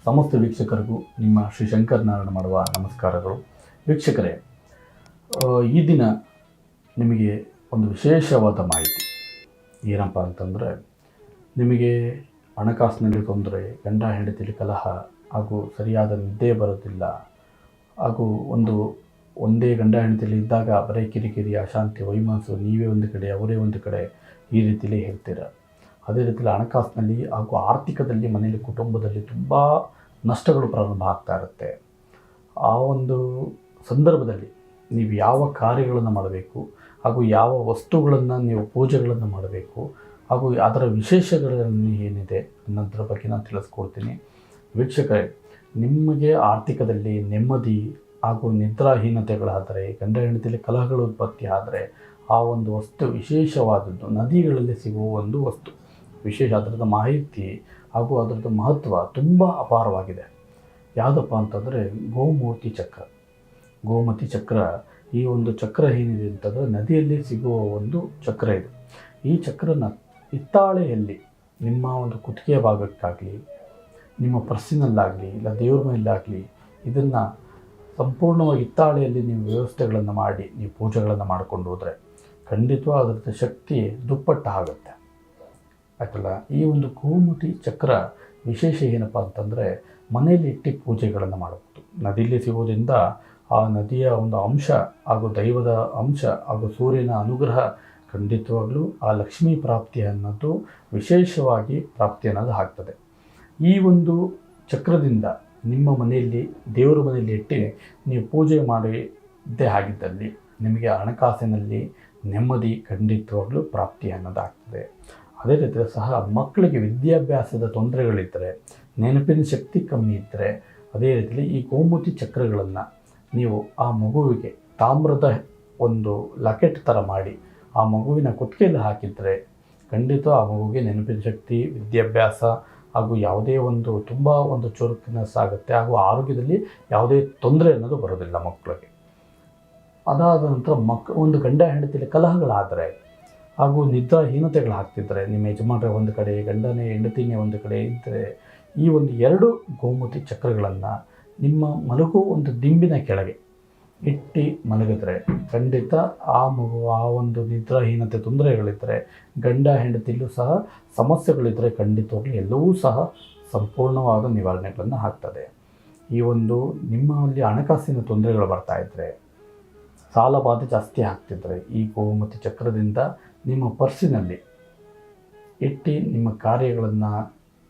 ಸಮಸ್ತ ವೀಕ್ಷಕರಿಗೂ ನಿಮ್ಮ ಶ್ರೀ ಶಂಕರನಾರಾಯಣ ಮಾಡುವ ನಮಸ್ಕಾರಗಳು. ವೀಕ್ಷಕರೇ, ಈ ದಿನ ನಿಮಗೆ ಒಂದು ವಿಶೇಷವಾದ ಮಾಹಿತಿ ಏನಪ್ಪ ಅಂತಂದರೆ, ನಿಮಗೆ ಹಣಕಾಸಿನಲ್ಲಿ ತೊಂದರೆ, ಗಂಡ ಹೆಂಡತಿಯಲ್ಲಿ ಕಲಹ ಹಾಗೂ ಸರಿಯಾದ ನಿದ್ದೆ ಬರೋದಿಲ್ಲ, ಹಾಗೂ ಒಂದೇ ಗಂಡ ಹೆಂಡತಿಯಲ್ಲಿ ಇದ್ದಾಗ ಬರೀ ಕಿರಿಕಿರಿ, ಅಶಾಂತಿ, ವೈಮನಸ್ಸು, ನೀವೇ ಒಂದು ಕಡೆ ಅವರೇ ಒಂದು ಕಡೆ, ಈ ರೀತಿಯಲ್ಲಿ ಹೇಳ್ತೀರ. ಅದೇ ರೀತಿಯಲ್ಲಿ ಹಣಕಾಸಿನಲ್ಲಿ ಹಾಗೂ ಆರ್ಥಿಕದಲ್ಲಿ ಮನೆಯಲ್ಲಿ ಕುಟುಂಬದಲ್ಲಿ ತುಂಬ ನಷ್ಟಗಳು ಪ್ರಾರಂಭ ಆಗ್ತಾ ಇರುತ್ತೆ. ಆ ಒಂದು ಸಂದರ್ಭದಲ್ಲಿ ನೀವು ಯಾವ ಕಾರ್ಯಗಳನ್ನು ಮಾಡಬೇಕು ಹಾಗೂ ಯಾವ ವಸ್ತುಗಳನ್ನು ನೀವು ಪೂಜೆಗಳನ್ನು ಮಾಡಬೇಕು ಹಾಗೂ ಅದರ ವಿಶೇಷಗಳನ್ನು ಏನಿದೆ ಅನ್ನೋದ್ರ ಬಗ್ಗೆ ನಾನು ತಿಳಿಸ್ಕೊಡ್ತೀನಿ. ವೀಕ್ಷಕರೇ, ನಿಮಗೆ ಆರ್ಥಿಕದಲ್ಲಿ ನೆಮ್ಮದಿ ಹಾಗೂ ನಿದ್ರಾಹೀನತೆಗಳಾದರೆ, ಗಂಡ ಹೆಂಡತಿಯಲ್ಲಿ ಕಲಹಗಳು ಉತ್ಪತ್ತಿ ಆದರೆ, ಆ ಒಂದು ವಸ್ತು ವಿಶೇಷವಾದದ್ದು, ನದಿಗಳಲ್ಲಿ ಸಿಗುವ ಒಂದು ವಸ್ತು ವಿಶೇಷ. ಅದರದ ಮಾಹಿತಿ ಹಾಗೂ ಅದರದ್ದು ಮಹತ್ವ ತುಂಬ ಅಪಾರವಾಗಿದೆ. ಯಾವುದಪ್ಪ ಅಂತಂದರೆ ಗೋಮೂರ್ತಿ ಚಕ್ರ. ಗೋಮತಿ ಚಕ್ರ, ಈ ಒಂದು ಚಕ್ರ ಏನಿದೆ ಅಂತಂದರೆ ನದಿಯಲ್ಲಿ ಸಿಗುವ ಒಂದು ಚಕ್ರ ಇದು. ಈ ಚಕ್ರನ ಹಿತ್ತಾಳೆಯಲ್ಲಿ ನಿಮ್ಮ ಒಂದು ಕುತ್ತಿಗೆಯ ಭಾಗಕ್ಕಾಗಲಿ, ನಿಮ್ಮ ಪರ್ಸಿನಲ್ಲಾಗಲಿ, ಇಲ್ಲ ದೇವ್ರ ಮೇಲಾಗಲಿ, ಇದನ್ನು ಸಂಪೂರ್ಣವಾಗಿ ಹಿತ್ತಾಳೆಯಲ್ಲಿ ನೀವು ವ್ಯವಸ್ಥೆಗಳನ್ನು ಮಾಡಿ ನೀವು ಪೂಜೆಗಳನ್ನು ಮಾಡಿಕೊಂಡು ಹೋದರೆ ಖಂಡಿತವಾಗಿ ಅದರದ್ದು ಶಕ್ತಿ ದುಪ್ಪಟ್ಟು ಆಗುತ್ತೆ, ಆಯ್ತಲ್ಲ. ಈ ಒಂದು ಗೋಮತಿ ಚಕ್ರ ವಿಶೇಷ ಏನಪ್ಪ ಅಂತಂದರೆ, ಮನೆಯಲ್ಲಿ ಇಟ್ಟು ಪೂಜೆಗಳನ್ನು ಮಾಡಬಹುದು. ನದಿಯಲ್ಲಿ ಸಿಗೋದ್ರಿಂದ ಆ ನದಿಯ ಒಂದು ಅಂಶ ಹಾಗೂ ದೈವದ ಅಂಶ ಹಾಗೂ ಸೂರ್ಯನ ಅನುಗ್ರಹ ಖಂಡಿತವಾಗಲೂ ಆ ಲಕ್ಷ್ಮೀ ಪ್ರಾಪ್ತಿ ಅನ್ನೋದು ವಿಶೇಷವಾಗಿ ಪ್ರಾಪ್ತಿ ಅನ್ನೋದು ಆಗ್ತದೆ. ಈ ಒಂದು ಚಕ್ರದಿಂದ ನಿಮ್ಮ ಮನೆಯಲ್ಲಿ, ದೇವರ ಮನೆಯಲ್ಲಿ ಇಟ್ಟು ನೀವು ಪೂಜೆ ಮಾಡಿದ್ದೇ ಆಗಿದ್ದಲ್ಲಿ ನಿಮಗೆ ಹಣಕಾಸಿನಲ್ಲಿ ನೆಮ್ಮದಿ ಖಂಡಿತವಾಗಲೂ ಪ್ರಾಪ್ತಿ ಅನ್ನೋದಾಗ್ತದೆ. ಅದೇ ರೀತಿ ಸಹ ಮಕ್ಕಳಿಗೆ ವಿದ್ಯಾಭ್ಯಾಸದ ತೊಂದರೆಗಳಿದ್ದರೆ, ನೆನಪಿನ ಶಕ್ತಿ ಕಮ್ಮಿ ಇದ್ದರೆ, ಅದೇ ರೀತಿಯಲ್ಲಿ ಈ ಗೋಮತಿ ಚಕ್ರಗಳನ್ನು ನೀವು ಆ ಮಗುವಿಗೆ ತಾಮ್ರದ ಒಂದು ಲಾಕೆಟ್ ಥರ ಮಾಡಿ ಆ ಮಗುವಿನ ಕುತ್ತಿಗೆಯಲ್ಲಿ ಹಾಕಿದರೆ ಖಂಡಿತ ಆ ಮಗುವಿಗೆ ನೆನಪಿನ ಶಕ್ತಿ, ವಿದ್ಯಾಭ್ಯಾಸ ಹಾಗೂ ಯಾವುದೇ ಒಂದು ತುಂಬ ಒಂದು ಚುರುಕಿನೆಸ್ ಆಗುತ್ತೆ, ಹಾಗೂ ಆರೋಗ್ಯದಲ್ಲಿ ಯಾವುದೇ ತೊಂದರೆ ಅನ್ನೋದು ಬರೋದಿಲ್ಲ ಮಕ್ಕಳಿಗೆ. ಅದಾದ ನಂತರ ಒಂದು ಗಂಡ ಹೆಂಡತಿಯಲ್ಲಿ ಕಲಹಗಳಾದರೆ ಹಾಗೂ ನಿದ್ರಾಹೀನತೆಗಳಾಗ್ತಿದ್ದರೆ, ನಿಮ್ಮ ಯಜಮಾನರೇ ಒಂದು ಕಡೆ, ಗಂಡನೇ ಹೆಂಡತಿನೇ ಒಂದು ಕಡೆ ಇದ್ದರೆ, ಈ ಒಂದು 2 ಗೋಮತಿ ಚಕ್ರಗಳನ್ನು ನಿಮ್ಮ ಮಲಗೋ ಒಂದು ದಿಂಬಿನ ಕೆಳಗೆ ಇಟ್ಟು ಮಲಗಿದ್ರೆ ಖಂಡಿತ ಆ ಮಗು, ಆ ಒಂದು ನಿದ್ರಾಹೀನತೆ ತೊಂದರೆಗಳಿದ್ದರೆ, ಗಂಡ ಹೆಂಡತಿಯಲ್ಲೂ ಸಹ ಸಮಸ್ಯೆಗಳಿದ್ದರೆ ಖಂಡಿತವಾಗ್ಲೂ ಎಲ್ಲವೂ ಸಹ ಸಂಪೂರ್ಣವಾದ ನಿವಾರಣೆಗಳನ್ನು ಆಗ್ತದೆ. ಈ ಒಂದು ನಿಮ್ಮಲ್ಲಿ ಹಣಕಾಸಿನ ತೊಂದರೆಗಳು ಬರ್ತಾಯಿದ್ರೆ, ಸಾಲ ಬಾಧೆ ಜಾಸ್ತಿ ಆಗ್ತಿದ್ರೆ, ಈ ಗೋಮತಿ ಚಕ್ರದಿಂದ ನಿಮ್ಮ ಪರ್ಸಿನಲ್ಲಿ ಇಟ್ಟು ನಿಮ್ಮ ಕಾರ್ಯಗಳನ್ನು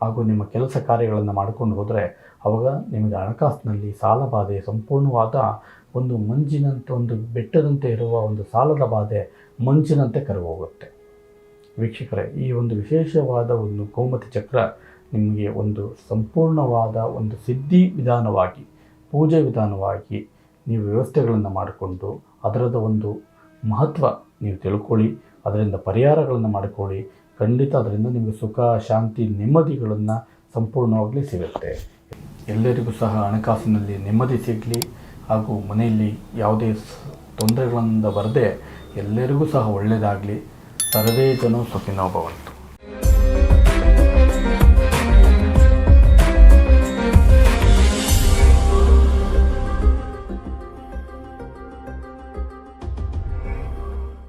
ಹಾಗೂ ನಿಮ್ಮ ಕೆಲಸ ಕಾರ್ಯಗಳನ್ನು ಮಾಡ್ಕೊಂಡು ಹೋದರೆ ಆವಾಗ ನಿಮಗೆ ಹಣಕಾಸಿನಲ್ಲಿ ಸಾಲ ಬಾಧೆ ಸಂಪೂರ್ಣವಾದ ಒಂದು ಮಂಜಿನಂತೆ, ಒಂದು ಬೆಟ್ಟದಂತೆ ಇರುವ ಒಂದು ಸಾಲದ ಬಾಧೆ ಮಂಜಿನಂತೆ ಕರಗೋಗುತ್ತೆ. ವೀಕ್ಷಕರೇ, ಈ ಒಂದು ವಿಶೇಷವಾದ ಒಂದು ಗೋಮತಿ ಚಕ್ರ ನಿಮಗೆ ಒಂದು ಸಂಪೂರ್ಣವಾದ ಒಂದು ಸಿದ್ಧಿ ವಿಧಾನವಾಗಿ, ಪೂಜೆ ವಿಧಾನವಾಗಿ ನೀವು ವ್ಯವಸ್ಥೆಗಳನ್ನು ಮಾಡಿಕೊಂಡು ಅದರದ ಒಂದು ಮಹತ್ವ ನೀವು ತಿಳ್ಕೊಳ್ಳಿ, ಅದರಿಂದ ಪರಿಹಾರಗಳನ್ನು ಮಾಡಿಕೊಳ್ಳಿ. ಖಂಡಿತ ಅದರಿಂದ ನಿಮಗೆ ಸುಖ, ಶಾಂತಿ, ನೆಮ್ಮದಿಗಳನ್ನು ಸಂಪೂರ್ಣವಾಗಲಿ ಸಿಗುತ್ತೆ. ಎಲ್ಲರಿಗೂ ಸಹ ಹಣಕಾಸಿನಲ್ಲಿ ನೆಮ್ಮದಿ ಸಿಗಲಿ ಹಾಗೂ ಮನೆಯಲ್ಲಿ ಯಾವುದೇ ತೊಂದರೆಗಳಿಂದ ಬರದೆ ಎಲ್ಲರಿಗೂ ಸಹ ಒಳ್ಳೆಯದಾಗಲಿ. ಸರ್ವೇ ಜನೋ ಸುಖಿನೋ ಭವಂತು.